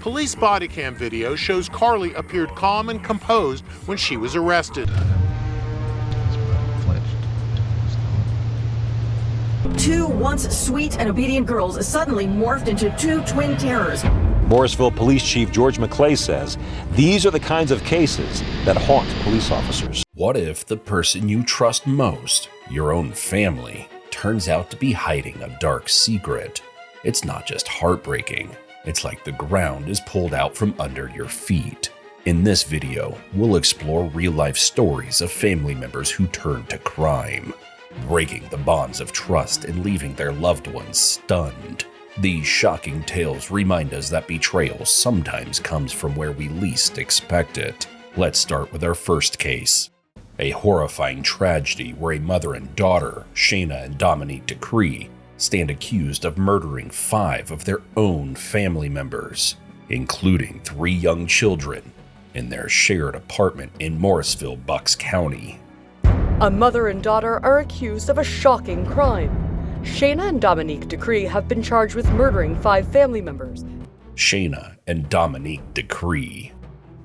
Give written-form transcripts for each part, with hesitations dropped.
Police body cam video shows Carly appeared calm and composed when she was arrested. Two once sweet and obedient girls suddenly morphed into two twin terrors. Morrisville Police Chief George McClay says these are the kinds of cases that haunt police officers. What if the person you trust most, your own family, turns out to be hiding a dark secret? It's not just heartbreaking. It's like the ground is pulled out from under your feet. In this video, we'll explore real-life stories of family members who turned to crime, breaking the bonds of trust and leaving their loved ones stunned. These shocking tales remind us that betrayal sometimes comes from where we least expect it. Let's start with our first case. A horrifying tragedy where a mother and daughter, Shayna and Dominique Decree, stand accused of murdering 5 of their own family members, including 3 young children, in their shared apartment in Morrisville, Bucks County. A mother and daughter are accused of a shocking crime. Shayna and Dominique Decree have been charged with murdering 5 family members. Shayna and Dominique Decree.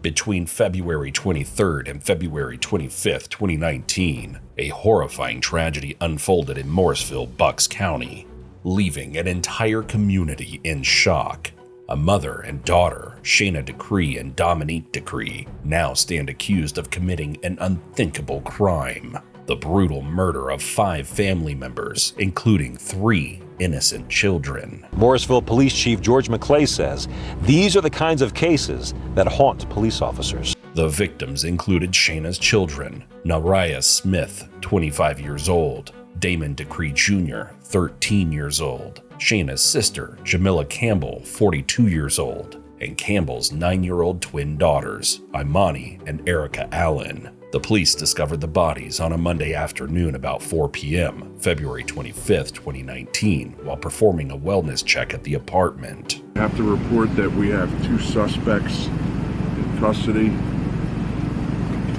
Between February 23rd and February 25th, 2019, a horrifying tragedy unfolded in Morrisville, Bucks County, leaving an entire community in shock. A mother and daughter, Shayna Decree and Dominique Decree, now stand accused of committing an unthinkable crime: the brutal murder of 5 family members, including 3 innocent children. Morrisville Police Chief George McClay says these are the kinds of cases that haunt police officers. The victims included Shayna's children, Nariah Smith, 25 years old, Damon Decree Jr., 13 years old, Shayna's sister, Jamila Campbell, 42 years old, and Campbell's 9-year-old twin daughters, Imani and Erica Allen. The police discovered the bodies on a Monday afternoon about 4 p.m., February 25th, 2019, while performing a wellness check at the apartment. I have to report that we have 2 suspects in custody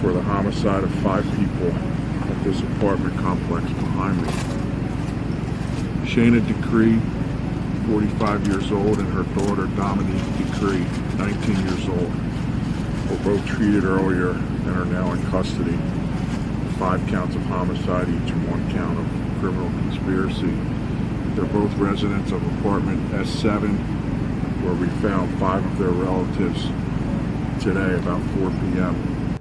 for the homicide of 5 people at this apartment complex behind me. Shayna Decree, 45 years old, and her daughter Dominique Decree, 19 years old, were both treated earlier and are now in custody. 5 counts of homicide each and 1 count of criminal conspiracy. They're both residents of apartment S7, where we found 5 of their relatives today about 4 p.m.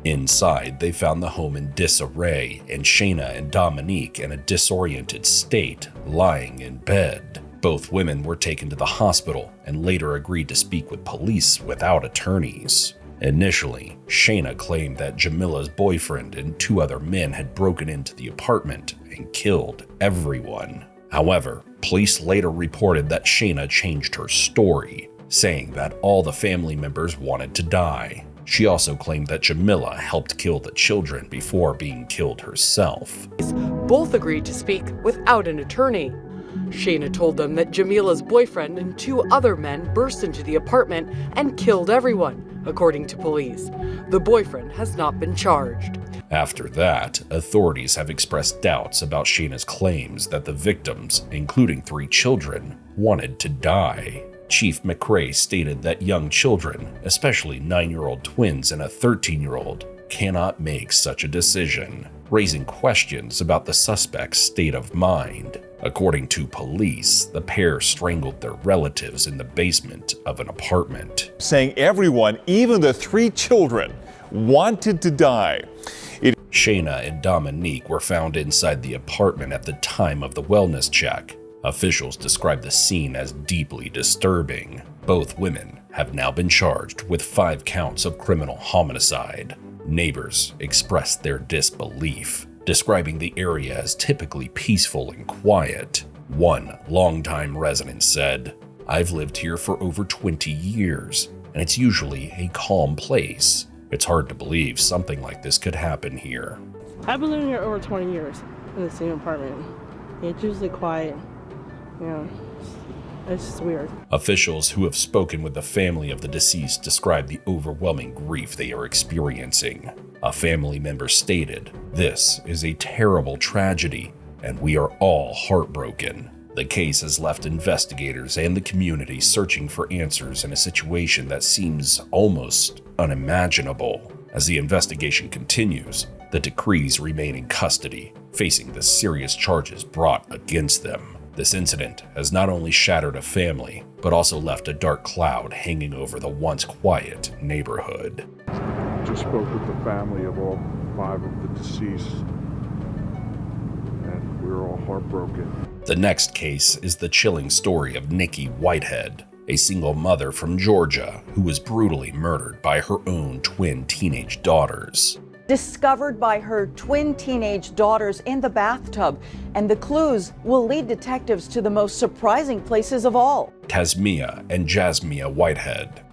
Inside, they found the home in disarray and Shayna and Dominique in a disoriented state, lying in bed. Both women were taken to the hospital and later agreed to speak with police without attorneys. Initially, Shayna claimed that Jamila's boyfriend and 2 other men had broken into the apartment and killed everyone. However, police later reported that Shayna changed her story, saying that all the family members wanted to die. She also claimed that Jamila helped kill the children before being killed herself. Both agreed to speak without an attorney. Shayna told them that Jamila's boyfriend and 2 other men burst into the apartment and killed everyone, according to police. The boyfriend has not been charged. After that, authorities have expressed doubts about Shayna's claims that the victims, including 3 children, wanted to die. Chief McCrae stated that young children, especially 9-year-old twins and a 13-year-old, cannot make such a decision, raising questions about the suspect's state of mind. According to police, the pair strangled their relatives in the basement of an apartment. Saying everyone, even the 3 children, wanted to die. Shayna and Dominique were found inside the apartment at the time of the wellness check. Officials described the scene as deeply disturbing. Both women have now been charged with 5 counts of criminal homicide. Neighbors expressed their disbelief, describing the area as typically peaceful and quiet. One longtime resident said, "I've lived here for over 20 years, and it's usually a calm place. It's hard to believe something like this could happen here." I've been living here over 20 years in the same apartment. It's usually quiet. Yeah, it's just weird. Officials who have spoken with the family of the deceased describe the overwhelming grief they are experiencing. A family member stated, "This is a terrible tragedy, and we are all heartbroken. The case has left investigators and the community searching for answers in a situation that seems almost unimaginable. As the investigation continues, the decrees remain in custody, facing the serious charges brought against them. This incident has not only shattered a family, but also left a dark cloud hanging over the once quiet neighborhood. Just spoke with the family of all 5 of the deceased, and we're all heartbroken. The next case is the chilling story of Nikki Whitehead, a single mother from Georgia who was brutally murdered by her own twin teenage daughters. Discovered by her twin teenage daughters in the bathtub, and the clues will lead detectives to the most surprising places of all. Tasmiyah and Jasmiyah Whitehead.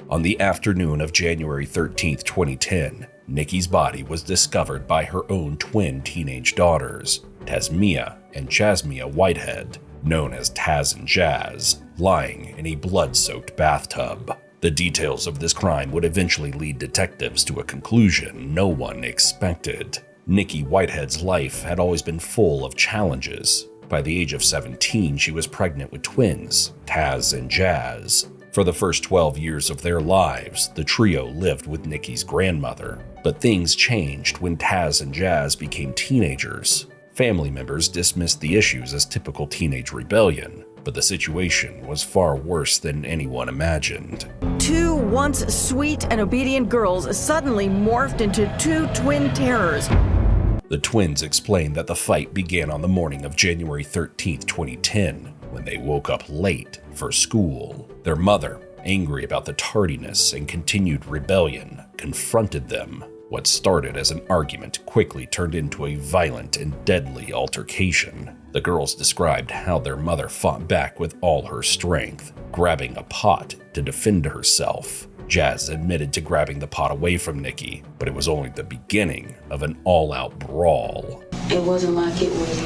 On the afternoon of January 13, 2010, Nikki's body was discovered by her own twin teenage daughters, Tasmiyah and Jasmiyah Whitehead, known as Taz and Jazz, lying in a blood-soaked bathtub. The details of this crime would eventually lead detectives to a conclusion no one expected. Nikki Whitehead's life had always been full of challenges. By the age of 17, she was pregnant with twins, Taz and Jazz. For the first 12 years of their lives, the trio lived with Nikki's grandmother. But things changed when Taz and Jazz became teenagers. Family members dismissed the issues as typical teenage rebellion, but the situation was far worse than anyone imagined. 2 once sweet and obedient girls suddenly morphed into 2 twin terrors. The twins explained that the fight began on the morning of January 13, 2010, when they woke up late for school. Their mother, angry about the tardiness and continued rebellion, confronted them. What started as an argument quickly turned into a violent and deadly altercation. The girls described how their mother fought back with all her strength, grabbing a pot to defend herself. Jazz admitted to grabbing the pot away from Nikki, but it was only the beginning of an all-out brawl. It wasn't like it was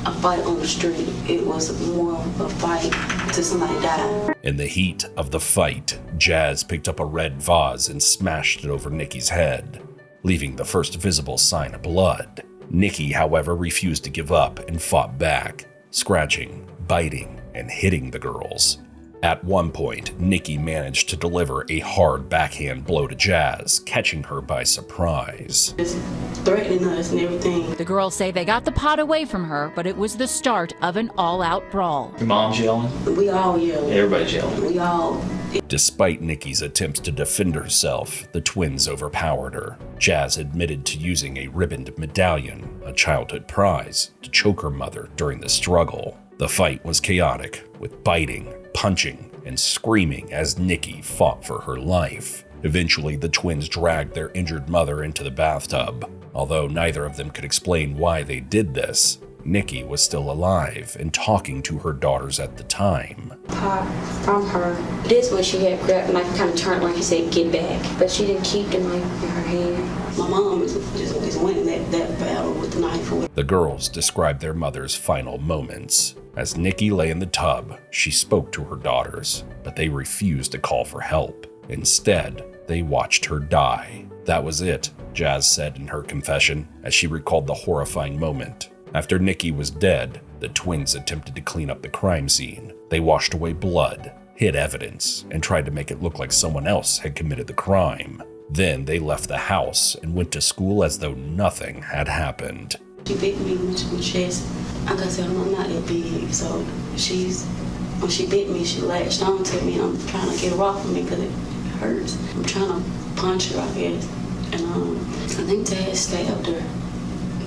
a fight on the street. It was more of a fight till somebody died. In the heat of the fight, Jazz picked up a red vase and smashed it over Nikki's head, leaving the first visible sign of blood. Nikki, however, refused to give up and fought back, scratching, biting, and hitting the girls. At one point, Nikki managed to deliver a hard backhand blow to Jazz, catching her by surprise. Just threatening us and everything. The girls say they got the pot away from her, but it was the start of an all-out brawl. Your mom's yelling? We all yelled. Everybody's yelling. We all. Despite Nikki's attempts to defend herself, the twins overpowered her. Jazz admitted to using a ribboned medallion, a childhood prize, to choke her mother during the struggle. The fight was chaotic, with biting, punching, and screaming as Nikki fought for her life. Eventually, the twins dragged their injured mother into the bathtub. Although neither of them could explain why they did this, Nikki was still alive and talking to her daughters at the time. Pot from her. This was she had grabbed the knife, kind of turned like you said, get back. But she didn't keep the knife in her hand. My mom was just winning that battle with the knife. The girls described their mother's final moments. As Nikki lay in the tub, she spoke to her daughters, but they refused to call for help. Instead, they watched her die. That was it, Jazz said in her confession, as she recalled the horrifying moment. After Nikki was dead, the twins attempted to clean up the crime scene. They washed away blood, hid evidence, and tried to make it look like someone else had committed the crime. Then they left the house and went to school as though nothing had happened. She bit me in the chest. Like I said, I'm not that big, so when she bit me, she latched on to me, and I'm trying to get her off of me because it hurts. I'm trying to punch her, I guess, and I think Dad stabbed her.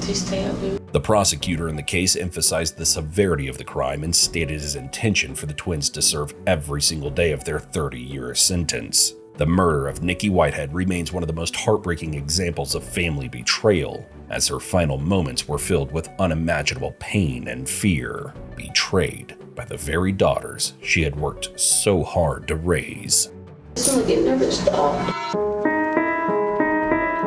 He stabbed her. The prosecutor in the case emphasized the severity of the crime and stated his intention for the twins to serve every single day of their 30-year sentence. The murder of Nikki Whitehead remains one of the most heartbreaking examples of family betrayal, as her final moments were filled with unimaginable pain and fear, betrayed by the very daughters she had worked so hard to raise. It's gonna get nervous, though.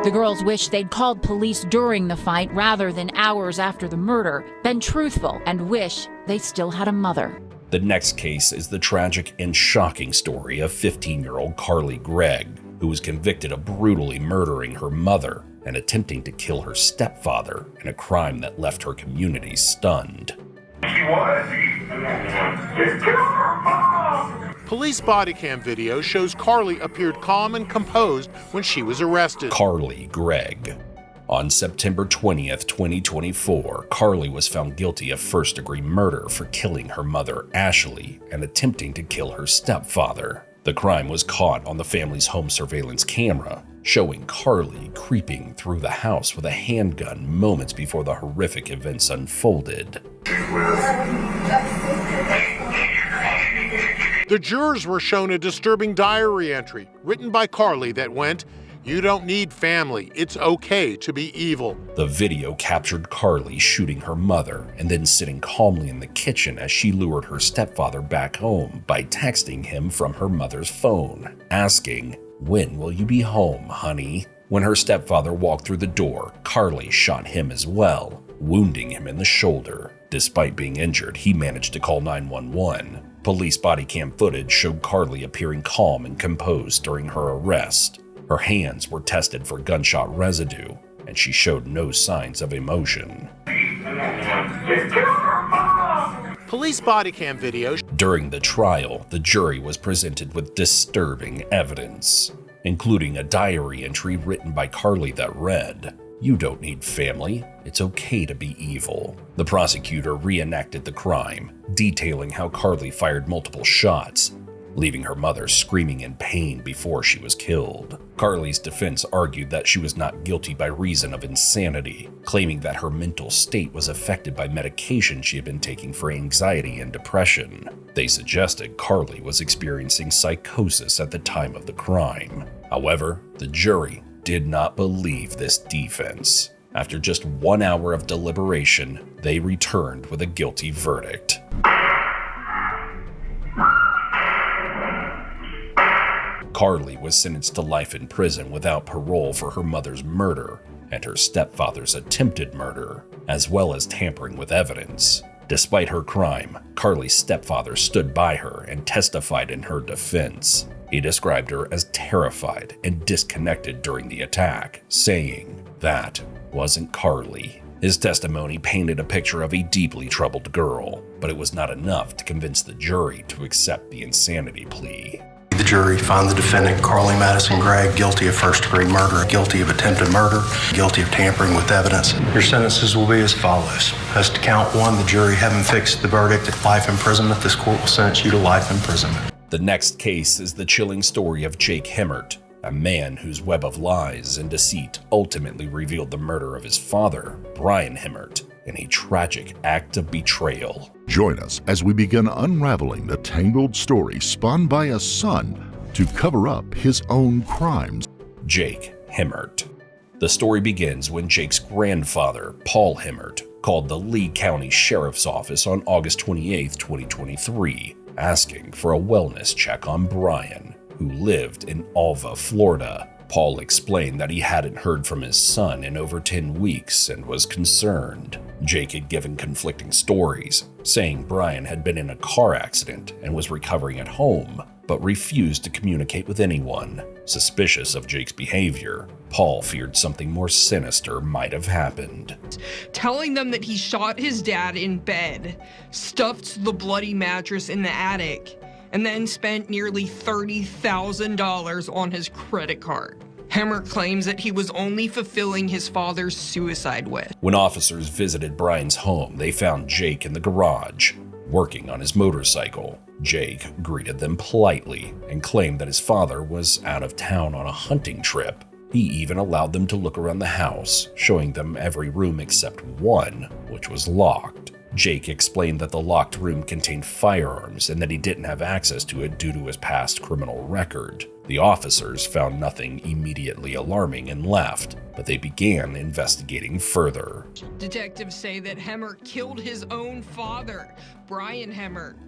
The girls wish they'd called police during the fight rather than hours after the murder, been truthful, and wish they still had a mother. The next case is the tragic and shocking story of 15-year-old Carly Gregg, who was convicted of brutally murdering her mother and attempting to kill her stepfather in a crime that left her community stunned. She was. Just kill her, Mom! Police body cam video shows Carly appeared calm and composed when she was arrested. Carly Gregg. On September 20th, 2024, Carly was found guilty of first-degree murder for killing her mother, Ashley, and attempting to kill her stepfather. The crime was caught on the family's home surveillance camera, showing Carly creeping through the house with a handgun moments before the horrific events unfolded. The jurors were shown a disturbing diary entry written by Carly that went, "You don't need family. It's okay to be evil." The video captured Carly shooting her mother and then sitting calmly in the kitchen as she lured her stepfather back home by texting him from her mother's phone, asking, "When will you be home, honey?" When her stepfather walked through the door, Carly shot him as well, wounding him in the shoulder. Despite being injured, he managed to call 911. Police body cam footage showed Carly appearing calm and composed during her arrest. Her hands were tested for gunshot residue, and she showed no signs of emotion. Police body cam video. During the trial, the jury was presented with disturbing evidence, including a diary entry written by Carly that read, "You don't need family. It's okay to be evil." The prosecutor reenacted the crime, detailing how Carly fired multiple shots, leaving her mother screaming in pain before she was killed. Carly's defense argued that she was not guilty by reason of insanity, claiming that her mental state was affected by medication she had been taking for anxiety and depression. They suggested Carly was experiencing psychosis at the time of the crime. However, the jury did not believe this defense. After just 1 hour of deliberation, they returned with a guilty verdict. Carly was sentenced to life in prison without parole for her mother's murder and her stepfather's attempted murder, as well as tampering with evidence. Despite her crime, Carly's stepfather stood by her and testified in her defense. He described her as terrified and disconnected during the attack, saying, "That wasn't Carly." His testimony painted a picture of a deeply troubled girl, but it was not enough to convince the jury to accept the insanity plea. The jury found the defendant, Carly Madison Gregg, guilty of first-degree murder, guilty of attempted murder, guilty of tampering with evidence. Your sentences will be as follows. As to count one, the jury having fixed the verdict at life imprisonment, this court will sentence you to life imprisonment. The next case is the chilling story of Jake Hemmert, a man whose web of lies and deceit ultimately revealed the murder of his father, Brian Hemmert, in a tragic act of betrayal. Join us as we begin unraveling the tangled story spun by a son to cover up his own crimes. Jake Hemmert. The story begins when Jake's grandfather, Paul Hemmert, called the Lee County Sheriff's Office on August 28, 2023, asking for a wellness check on Brian, who lived in Alva, Florida. Paul explained that he hadn't heard from his son in over 10 weeks and was concerned. Jake had given conflicting stories, saying Brian had been in a car accident and was recovering at home, but refused to communicate with anyone. Suspicious of Jake's behavior, Paul feared something more sinister might have happened. Telling them that he shot his dad in bed, stuffed the bloody mattress in the attic, and then spent nearly $30,000 on his credit card. Hemmert claims that he was only fulfilling his father's suicide wish. When officers visited Brian's home, they found Jake in the garage, working on his motorcycle. Jake greeted them politely and claimed that his father was out of town on a hunting trip. He even allowed them to look around the house, showing them every room except one, which was locked. Jake explained that the locked room contained firearms and that he didn't have access to it due to his past criminal record. The officers found nothing immediately alarming and left, but they began investigating further. Detectives say that Hemmert killed his own father, Brian Hemmert,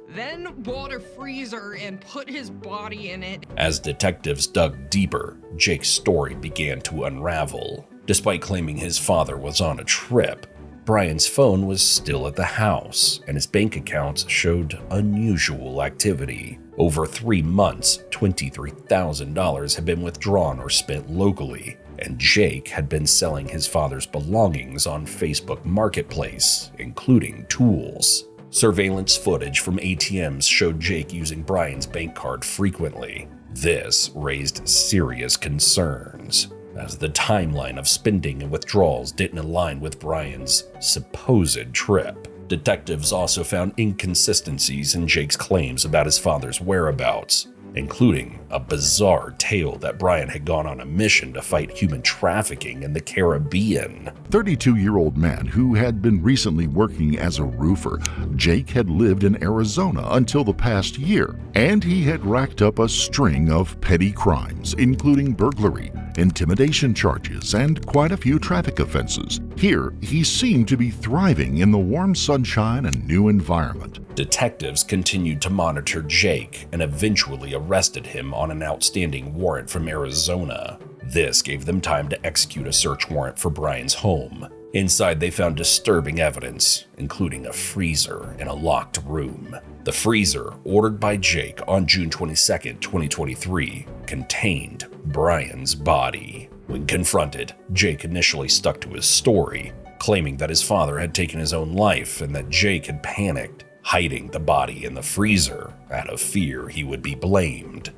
then bought a freezer and put his body in it. As detectives dug deeper, Jake's story began to unravel. Despite claiming his father was on a trip, Brian's phone was still at the house, and his bank accounts showed unusual activity. Over 3 months, $23,000 had been withdrawn or spent locally, and Jake had been selling his father's belongings on Facebook Marketplace, including tools. Surveillance footage from ATMs showed Jake using Brian's bank card frequently. This raised serious concerns, as the timeline of spending and withdrawals didn't align with Brian's supposed trip. Detectives also found inconsistencies in Jake's claims about his father's whereabouts, including a bizarre tale that Brian had gone on a mission to fight human trafficking in the Caribbean. 32-year-old man who had been recently working as a roofer. Jake had lived in Arizona until the past year, and he had racked up a string of petty crimes, including burglary, intimidation charges, and quite a few traffic offenses. Here, he seemed to be thriving in the warm sunshine and new environment. Detectives continued to monitor Jake and eventually arrested him on an outstanding warrant from Arizona. This gave them time to execute a search warrant for Brian's home. Inside, they found disturbing evidence, including a freezer in a locked room. The freezer, ordered by Jake on June 22, 2023, contained Brian's body. When confronted, Jake initially stuck to his story, claiming that his father had taken his own life and that Jake had panicked, hiding the body in the freezer out of fear he would be blamed.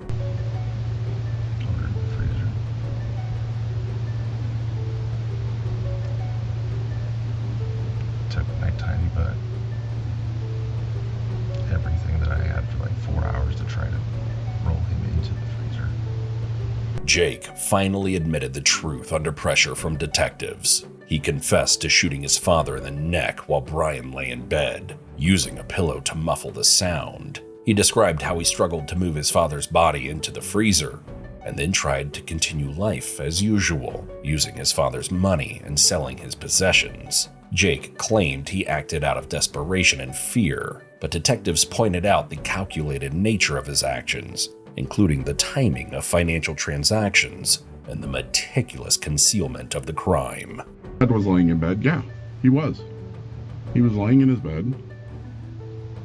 Took my tiny butt, everything that I had for like 4 hours to try to roll him into the freezer. Jake finally admitted the truth under pressure from detectives. He confessed to shooting his father in the neck while Brian lay in bed, using a pillow to muffle the sound. He described how he struggled to move his father's body into the freezer, and then tried to continue life as usual, using his father's money and selling his possessions. Jake claimed he acted out of desperation and fear, but detectives pointed out the calculated nature of his actions, including the timing of financial transactions and the meticulous concealment of the crime. Dad was laying in bed. Yeah, he was. He was laying in his bed,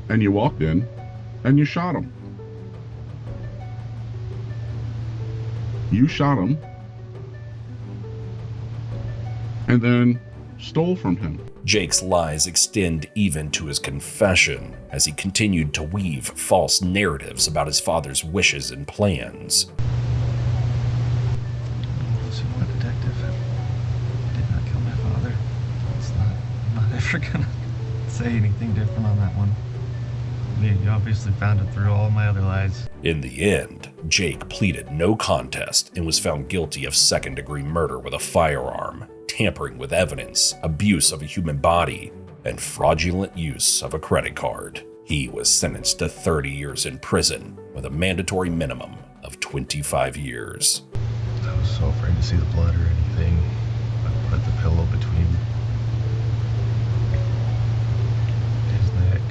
and you walked in, and you shot him. You shot him, and then stole from him. Jake's lies extend even to his confession, as he continued to weave false narratives about his father's wishes and plans. Ever gonna say anything different on that one. You obviously found it through all my other lies. In the end, Jake pleaded no contest and was found guilty of second-degree murder with a firearm, tampering with evidence, abuse of a human body, and fraudulent use of a credit card. He was sentenced to 30 years in prison with a mandatory minimum of 25 years. I was so afraid to see the blood or anything. I put the pillow between his neck.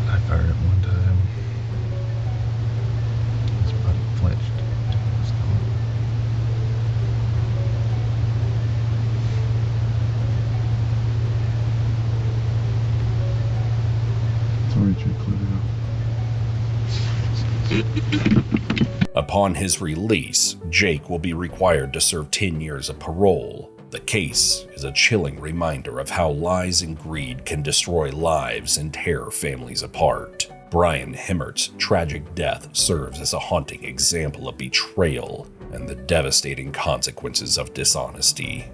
I fired it one time. His body flinched. It was gone. Sorry, Jake, clear it up. Upon his release, Jake will be required to serve 10 years of parole. The case is a chilling reminder of how lies and greed can destroy lives and tear families apart. Brian Himmert's tragic death serves as a haunting example of betrayal and the devastating consequences of dishonesty.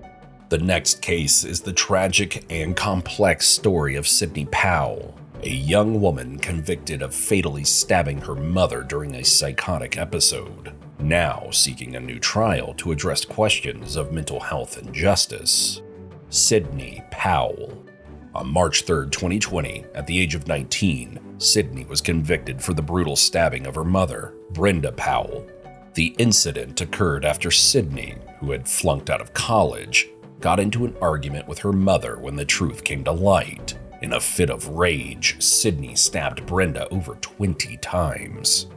The next case is the tragic and complex story of Sydney Powell, a young woman convicted of fatally stabbing her mother during a psychotic episode, now seeking a new trial to address questions of mental health and justice. Sydney Powell. On March 3, 2020, at the age of 19, Sydney was convicted for the brutal stabbing of her mother, Brenda Powell. The incident occurred after Sydney, who had flunked out of college, got into an argument with her mother when the truth came to light. In a fit of rage, Sydney stabbed Brenda over 20 times.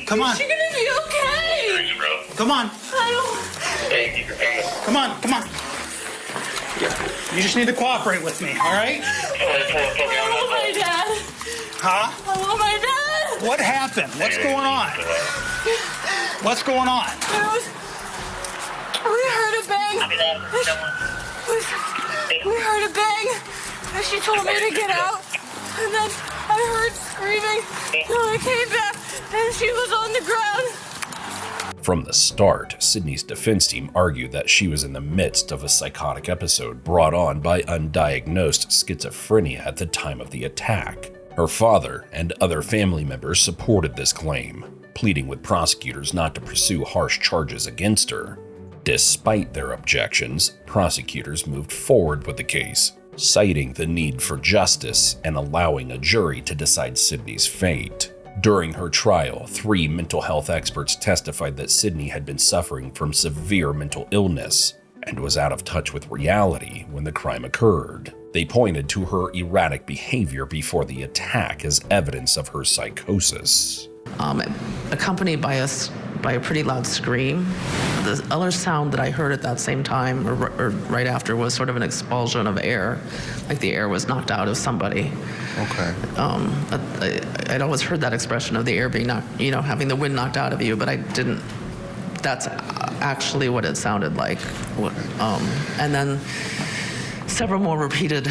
Come on. You're gonna be okay. Come on. Come on, come on. You just need to cooperate with me, all right? I love my dad. Huh? I want my dad! What happened? What's going on? What's going on? We heard a bang. We heard a bang. And she told me to get out. And then I heard screaming. So I came back and she was on the ground. From the start, Sydney's defense team argued that she was in the midst of a psychotic episode brought on by undiagnosed schizophrenia at the time of the attack. Her father and other family members supported this claim, pleading with prosecutors not to pursue harsh charges against her. Despite their objections, prosecutors moved forward with the case, citing the need for justice and allowing a jury to decide Sydney's fate. During her trial, 3 mental health experts testified that Sydney had been suffering from severe mental illness and was out of touch with reality when the crime occurred. They pointed to her erratic behavior before the attack as evidence of her psychosis. Accompanied by a pretty loud scream. The other sound that I heard at that same time, or right after, was sort of an expulsion of air, like the air was knocked out of somebody. Okay. I'd always heard that expression of the air being knocked, having the wind knocked out of you, but I didn't. That's actually what it sounded like. And then several more repeated.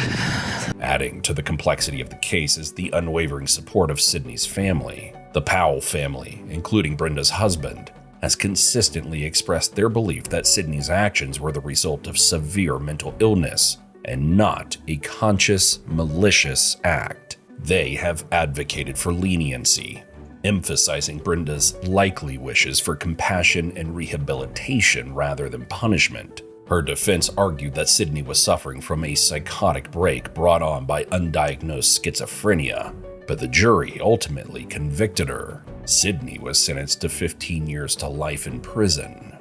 Adding to the complexity of the case is the unwavering support of Sydney's family. The Powell family, including Brenda's husband, has consistently expressed their belief that Sydney's actions were the result of severe mental illness and not a conscious, malicious act. They have advocated for leniency, emphasizing Brenda's likely wishes for compassion and rehabilitation rather than punishment. Her defense argued that Sydney was suffering from a psychotic break brought on by undiagnosed schizophrenia, but the jury ultimately convicted her. Sydney was sentenced to 15 years to life in prison.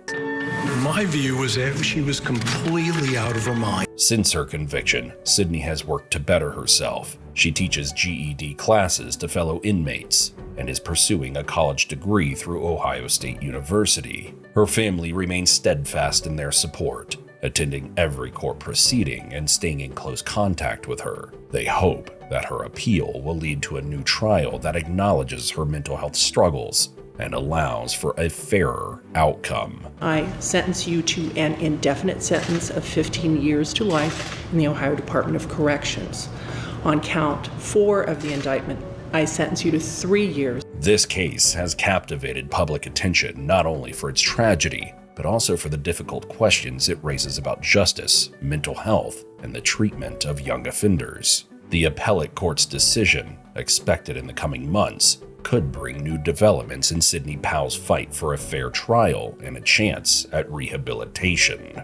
My view was that she was completely out of her mind. Since her conviction, Sydney has worked to better herself. She teaches GED classes to fellow inmates and is pursuing a college degree through Ohio State University. Her family remains steadfast in their support, attending every court proceeding and staying in close contact with her. They hope that her appeal will lead to a new trial that acknowledges her mental health struggles and allows for a fairer outcome. I sentence you to an indefinite sentence of 15 years to life in the Ohio Department of Corrections. On count 4 of the indictment, I sentence you to 3 years. This case has captivated public attention not only for its tragedy, but also for the difficult questions it raises about justice, mental health, and the treatment of young offenders. The appellate court's decision, expected in the coming months, could bring new developments in Sydney Powell's fight for a fair trial and a chance at rehabilitation.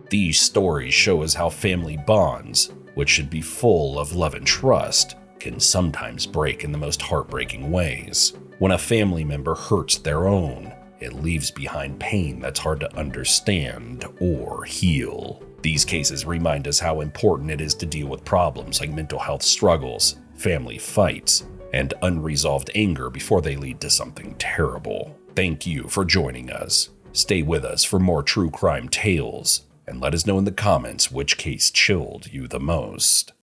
These stories show us how family bonds, which should be full of love and trust, can sometimes break in the most heartbreaking ways. When a family member hurts their own, it leaves behind pain that's hard to understand or heal. These cases remind us how important it is to deal with problems like mental health struggles, family fights, and unresolved anger before they lead to something terrible. Thank you for joining us. Stay with us for more true crime tales, and let us know in the comments which case chilled you the most.